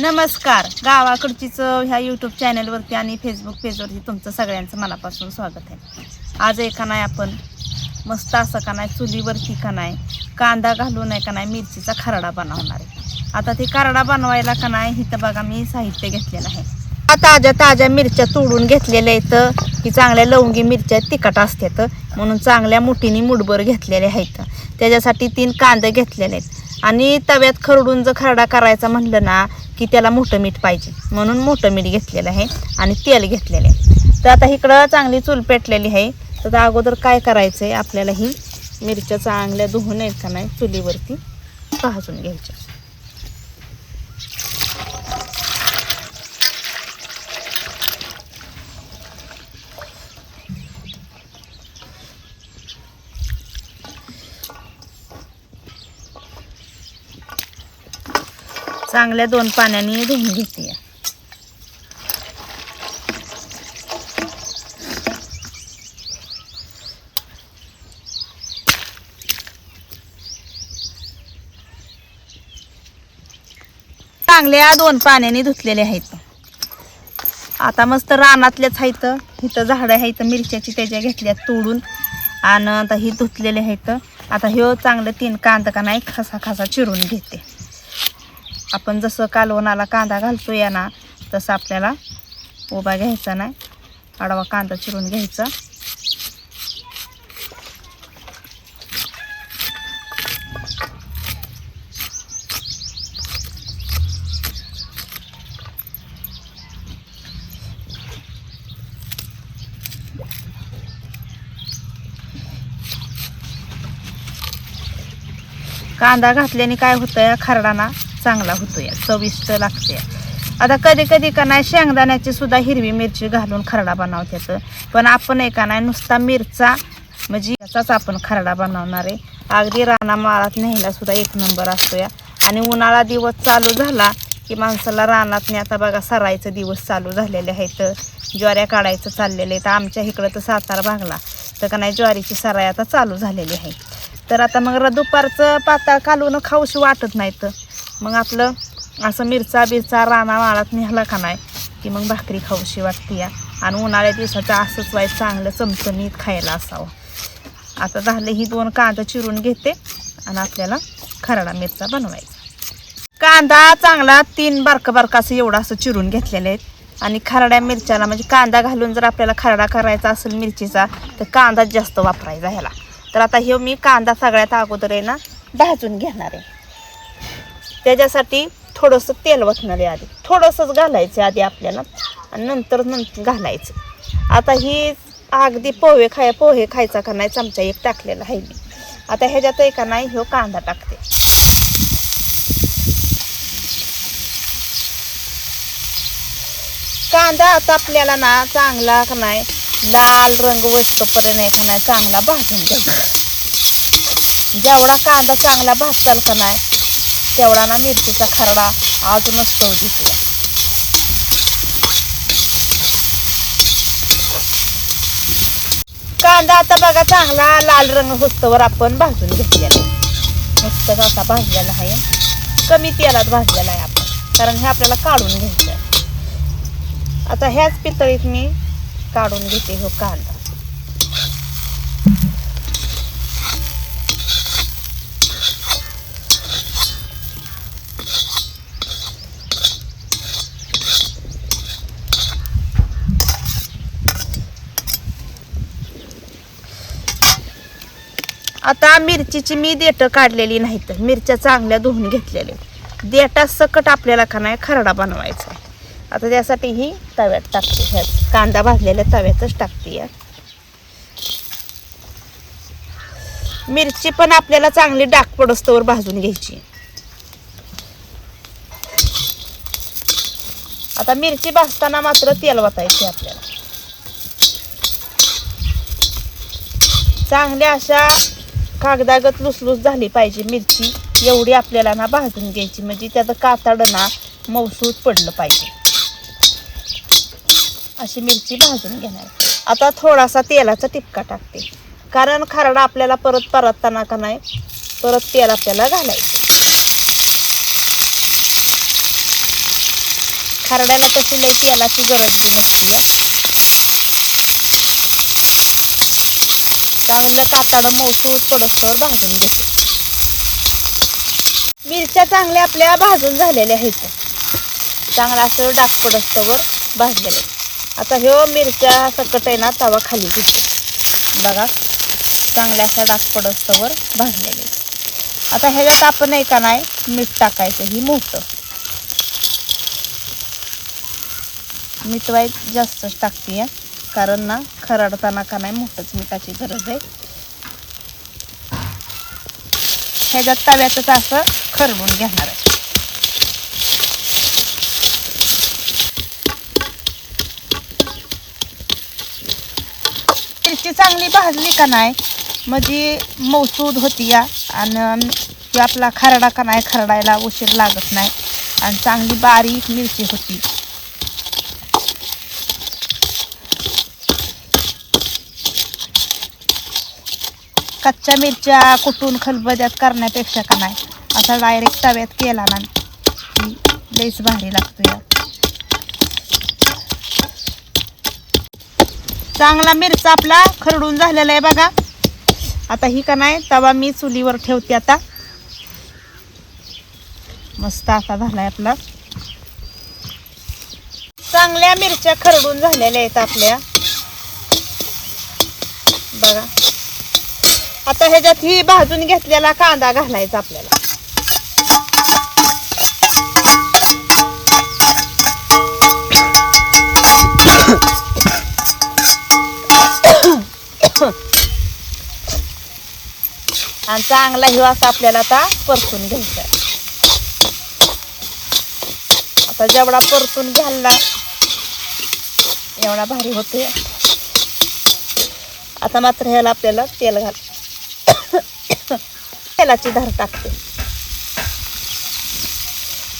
नमस्कार. गावाकडचीच ह्या यूट्यूब चॅनलवरती आणि फेसबुक पेजवरती तुमचं सगळ्यांचं मनापासून स्वागत आहे. आज एका नाही आपण मस्त असं का नाही चुलीवरती का नाही कांदा घालून का नाही मिरचीचा खरडा बनवणार आहे. आता ते खरडा बनवायला का नाही इथं बघा मी साहित्य घेतलेलं आहे. ताज्या मिरच्या तोडून घेतलेल्या आहेत की चांगल्या लवंगी मिरच्या तिखट असतात म्हणून चांगल्या मुठीने मुठभर घेतलेल्या आहेत. त्याच्यासाठी 3 कांदे घेतलेले आहेत आणि तव्यात खरडून जर खरडा करायचा म्हणलं ना की त्याला मोठं मीठ पाहिजे म्हणून मोठं मीठ घेतलेलं आहे आणि तेल घेतलेलं आहे. तर आता इकडं चांगली चूल पेटलेली आहे. तर अगोदर काय करायचं आहे आपल्याला ही मिरच्या चांगल्या धुवून का नाही चुलीवरती भाजून घ्यायच्या. चांगल्या 2 पाण्याने धुवून घेते. चांगल्या 2 पाण्याने धुतलेले आहेत. आता मस्त रानातल्याच आहेत. इथं झाडं आहेत मिरच्याची त्याच्या घेतल्यात तोडून आणि आता ही धुतलेले आहेत. आता हे चांगलं 3 कांदा का नाही खसा चिरून घेते. आपण जसं कालवणाला कांदा घालतो या ना तसं आपल्याला उभा घ्यायचा नाही, आडवा कांदा चिरून घ्यायचा. कांदा घातल्याने काय होतं खरडा ना चांगला होतो या चविष्ट लागते. आता कधी का नाही शेंगदाण्याची सुद्धा हिरवी मिरची घालून खरडा बनवतात पण आपण का नाही नुसता मिरचा म्हणजे याचाच आपण खरडा बनवणार आहे. अगदी रानामाळात न्यायला सुद्धा 1 नंबर असतो या. आणि उन्हाळा दिवस चालू झाला की माणसाला रानात आता बघा सरायचं दिवस चालू झालेले आहेत. ज्वाऱ्या काढायचं चाललेलं आहे. तर आमच्या इकडं तर सातारा भागला तर का नाही ज्वारीची सराई आता चालू झालेली आहे. तर आता मग दुपारचं पाताळ कालवून खाऊशी वाटत नाहीत. मग आपलं असं मिरचा बिरचा रानामाळात निघाला का नाही की मग भाकरी खाऊशी वाटते या. आणि उन्हाळ्या दिवसाचं असंच व्हायचं चांगलं चमचमीत खायला असावं. आता झालं ही 2 कांदा चिरून घेते आणि आपल्याला खरडा मिरचा बनवायचा. कांदा चांगला 3 बारकं असं एवढं असं चिरून घेतलेले आहेत. आणि खरड्या मिरच्याला म्हणजे कांदा घालून जर आपल्याला खरडा करायचा असेल मिरचीचा तर कांदा जास्त वापरायचा ह्याला. तर आता हे मी कांदा सगळ्यात अगोदर आहे ना भाजून घेणार आहे. त्याच्यासाठी थोडंसं तेल वतणार आहे. आधी थोडंसंच घालायचं आधी आपल्याला आणि नंतर घालायचं. आता ही अगदी पोहे खायचा का नाही चमचा 1 टाकलेला आहे मी. आता ह्याच्यात का नाही ह्यो कांदा टाकते. कांदा आता आपल्याला ना चांगला का नाही लाल रंग वस्तूपर्यंत का नाही चांगला भाजून घ्यायचा. जेवढा कांदा चांगला भाजताल का नाही तेवढा ना मिरचीचा खरडा अजूनच चव घेतला. कांदा आता बघा चांगला लाल रंग होस्तवर आपण भाजून घेतलेला मस्त असा भाजलेला आहे. कमी तेलात भाजलेला आहे आपण कारण हे आपल्याला काढून घ्यायचं आहे. आता ह्याच पितळीत मी काढून घेते हो कांदा. आता मिरचीची मी देठं काढलेली नाहीत. मिरच्या चांगल्या धुवून घेतलेल्या. देठा सकट आपल्याला का नाही खरडा बनवायचा. आता त्यासाठी ही तव्यात टाकते. ह्यात कांदा भाजलेल्या तव्यातच टाकते या. मिरची पण आपल्याला चांगली डाग पडस्तवर भाजून घ्यायची. आता मिरची भाजताना मात्र तेल वतायचे आपल्याला. चांगल्या अशा कागदागत लुसलुस झाली पाहिजे मिरची एवढी आपल्याला ना भाजून घ्यायची म्हणजे त्याचं कातडं ना मऊसूत पडलं पाहिजे. अशी मिरची भाजून घेणार. आता थोडासा तेलाचा टिपका टाकते कारण खरडा आपल्याला परतताना का नाही परत तेल आपल्याला घालायचं. खरड्याला तशी लई तेलाची गरज बी नसते. चांगलं कातडं मौसूर पडसवर भाजून घेते. मिरच्या चांगल्या आपल्या भाजून झालेल्या आहेत. चांगला असं डाग पडसवर भाजलेले. आता ह्यो मिरच्या सकट आहे ना तवा खाली घेते. बघा चांगल्या असा डाग पडसवर भाजलेले. आता ह्याच्यात आपण आहे का नाही मीठ टाकायचं. ही मोठं मीठ वाईट जास्तच टाकते कारण ना खरडताना का नाही मोठंच मिठाची गरज आहे. ह्याच्यात तव्यातच असं खरडून घेणार आहे. मिरची चांगली भाजली का नाही म्हणजे मौसूद होती या आणि आपला खरडा का नाही खरडायला उशीर लागत नाही आणि चांगली बारीक मिरची होती. कच्च्या मिरच्या कुटून खलबत्यात करण्यापेक्षा का नाही असा डायरेक्ट तव्यात केला ना की लईच भारी लागतो या. चांगला मिरचा आपला खरडून झालेला आहे बघा. आता ही का नाही तवा मी चुलीवर ठेवते. आता मस्त असा झालाय आपला. चांगल्या मिरच्या खरडून झालेल्या आहेत आपल्या बघा. आता ह्याच्यात ही भाजून घेतलेला कांदा घालायचा आपल्याला. आणि चांगला ह्यो असा आपल्याला आता परतून घ्यायचा. आता जेवढा परतून घ्यायला एवढा भारी होते. आता मात्र ह्याला आपल्याला तेल घाल तेलाची धार टाकते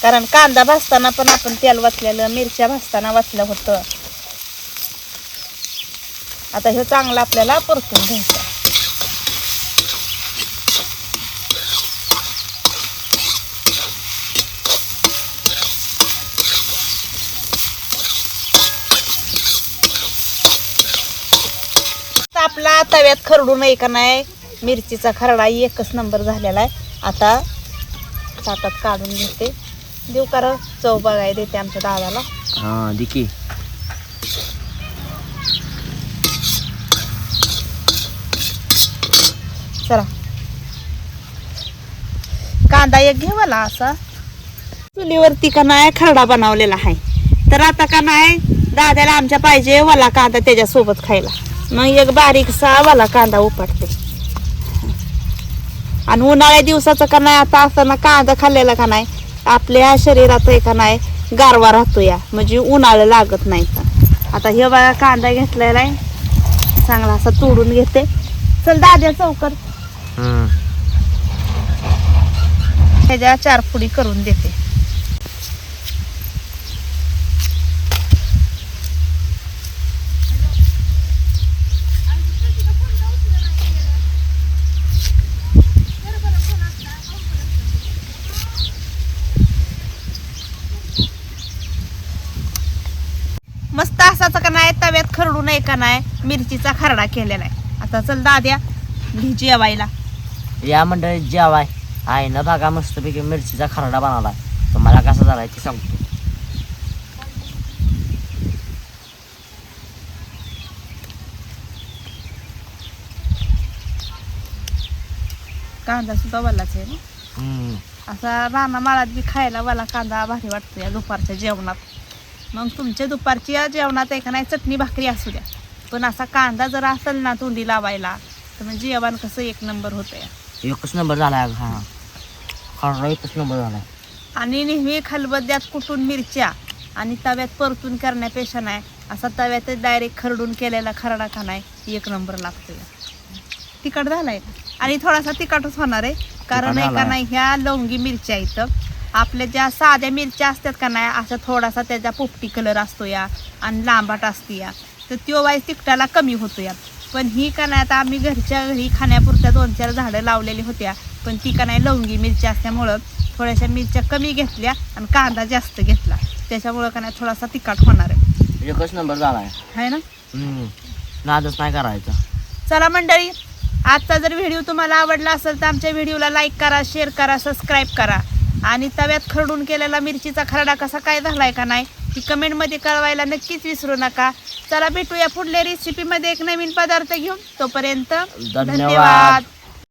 कारण कांदा भाजताना पण आपण तेल वाचलेलं मिरच्या भाजताना वाचलं होतं. आता हे चांगलं आपल्याला परतून घ्यायचं. आपला तव्यात खरडू नाही का नाही मिरचीचा खरडा एकच नंबर झालेला आहे. आता ताटात काढून घेते. देऊ कारण चव बघायला देते आमच्या दादाला. हां दिकी चला कांदा एक घेवाला असा चुलीवरती का नाही खरडा बनवलेला आहे. तर आता का नाही दादाला आमच्या पाहिजे वाला कांदा त्याच्यासोबत खायला. मग एक बारीकसा वाला कांदा उपटते. आणि उन्हाळ्या दिवसाचं का नाही आता असताना कांदा खाल्लेला का नाही आपल्या शरीरात का नाही गारवा राहतो या म्हणजे उन्हाळा लागत नाही. आता हे बघा कांदा घेतलेला आहे चांगला असा तोडून घेते. चल दाद्या चौकर ह्याच्या 4 फोडी करून देते. मस्त असाच का नाही तव्यात खरडू नाही का नाही मिरचीचा खरडा केलेला आहे. आता चल दाद्या घे जेवायला. या मंडळीत जेवाय आहे ना बघा मस्तपैकी मिरचीचा खरडा बनवला. तुम्हाला कसा झालाय ते सांगतो. कांदा सुद्धा वालाच आहे ना. असा राना माळात बी खायला वाला कांदा भारी वाटतो या दुपारच्या जेवणात. मग तुमच्या दुपारच्या जेवणात आहे का नाही चटणी भाकरी असू द्या पण असा कांदा जर असेल ना तोंडी लावायला तर म्हणजे जेवण कसं एक नंबर होतं या. एकच नंबर झालाय. हा खरडा एकच नंबर झालाय. आणि नेहमी खलबत्त्यात कुटून मिरच्या आणि तव्यात परतून करण्यापेक्षा नाही असा तव्यात डायरेक्ट खरडून केलेला खरडा का नाही एक नंबर लागतो या. तिखट झालाय आणि थोडासा तिखटच होणार आहे कारण आहे का नाही ह्या लवंगी मिरच्या इथं आपल्या ज्या साध्या मिरच्या असतात का नाही असा थोडासा त्याचा पोपटी कलर असतो या आणि लांबाट असते या तर तो वाईज तिखटाला कमी होतो या. पण ही का नाही आता आम्ही घरच्या घरी खाण्यापुरत्या 2-4 झाडं लावलेली होत्या पण ती का नाही लवंगी मिरच्या असल्यामुळं थोड्याशा मिरच्या कमी घेतल्या आणि कांदा जास्त घेतला त्याच्यामुळं का नाही थोडासा तिखट होणार आहे. एकच नंबर झाला है ना. नादच नाही करायचा. चला मंडळी, आजचा जर व्हिडिओ तुम्हाला आवडला असेल तर आमच्या व्हिडिओला लाईक करा, शेअर करा, सबस्क्राईब करा आणि तव्यात खरडून केलेला मिरचीचा खरडा कसा काय झालाय का नाही ती कमेंटमध्ये कळवायला नक्कीच विसरू नका. चला भेटूया पुढल्या रेसिपीमध्ये एक नवीन पदार्थ घेऊन. तोपर्यंत धन्यवाद. धन्यवाद.